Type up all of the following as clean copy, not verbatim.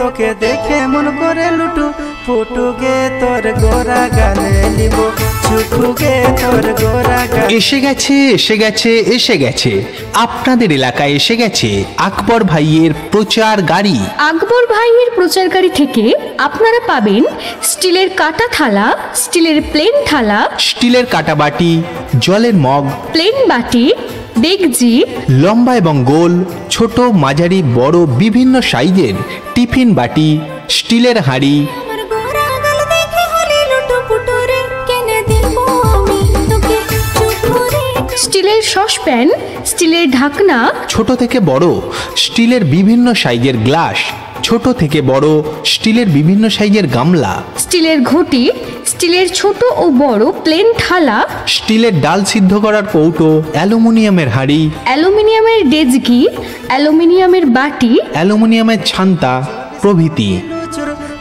তোকে দেখে মন করে লুটু ফুটুকে তোর গোরা গালে নিব চুকুকে তোর গোরা গালে। এসে গেছে এসে গেছে এসে গেছে আপনাদের এলাকায় এসে গেছে আকবর ভাইয়ের প্রচার গাড়ি। আকবর ভাইয়ের প্রচার গাড়ি থেকে আপনারা পাবেন স্টিলের কাটা থালা, স্টিলের প্লেন থালা, স্টিলের কাটা বাটি, জলের মগ, প্লেন বাটি, ডেকচি, লম্বা এবং গোল, ছোট মাঝারি বড় বিভিন্ন সাইজের টিফিন বাটি, স্টিলের হাঁড়ি, স্টিলের সসপ্যান, স্টিলের ঢাকনা, ছোট থেকে বড় স্টিলের বিভিন্ন সাইজের গ্লাস, ছোট থেকে বড় স্টিলের বিভিন্ন সাইজের গামলা, স্টিলের ঘটি, স্টিলের ছোট ও বড় প্লেন থালা, স্টিলের ডাল সিদ্ধ করার কৌটো, অ্যালুমিনিয়ামের হাঁড়ি, অ্যালুমিনিয়ামের ডেকচি, অ্যালুমিনিয়ামের বাটি, অ্যালুমিনিয়ামের ছান্তা প্রভৃতি।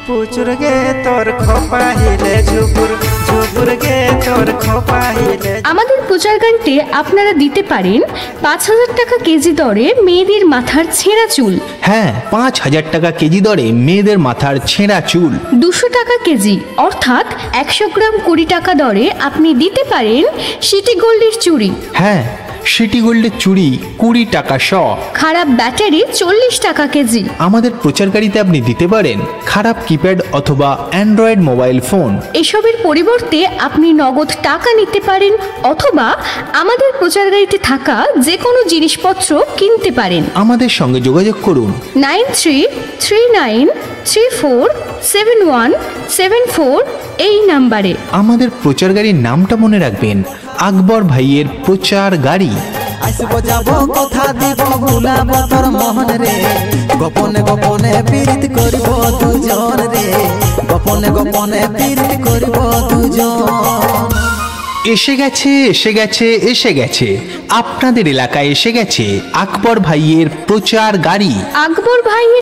পুচুর গে তোর খোপা হিলে ঝুপুর ঝুপুর গে তোর খোপা হিলে। আমাদের প্রচার গাড়িতে আপনারা দিতে পারেন ৫,০০০ টাকা কেজি দরে মেয়েদের মাথার ছেঁড়া চুল, হ্যাঁ ৫,০০০ টাকা কেজি দরে মেয়েদের মাথার ছেঁড়া চুল, ২০০ টাকা কেজি অর্থাৎ ১০০ গ্রাম ২০ টাকা দরে আপনি দিতে পারেন সিটি গোল্ডের চুড়ি, হ্যাঁ সিটি গোল্ডের চুড়ি ২০ টাকা শ, খারাপ ব্যাটারি ৪০ টাকা কেজি। আমাদের প্রচার গাড়িতে আপনি দিতে পারেন খারাপ কিপ্যাড অথবা অ্যান্ড্রয়েড মোবাইল ফোন। এসবের পরিবর্তে আপনি নগদ টাকা নিতে পারেন অথবা আমাদের প্রচার গাড়িতে থাকা যে কোনো জিনিসপত্র কিনতে পারেন। আমাদের সঙ্গে যোগাযোগ করুন 9339347174 এই নাম্বারে। আমাদের প্রচার গাড়ির নামটা মনে রাখবেন, আকবর ভাইয়ের প্রচার গাড়ি। আসবো যাব কথা দিব ভুলাব তোর মন রে, গোপনে গোপনে পীড়িত করব দুজন রে, গোপনে গোপনে পীড়িত করব দুজন। এসে গেছে এসে গেছে এসে গেছে আপনাদের এলাকায় এসে গেছে আকবর ভাইয়ের প্রচার গাড়ি। আকবর ভাইয়ের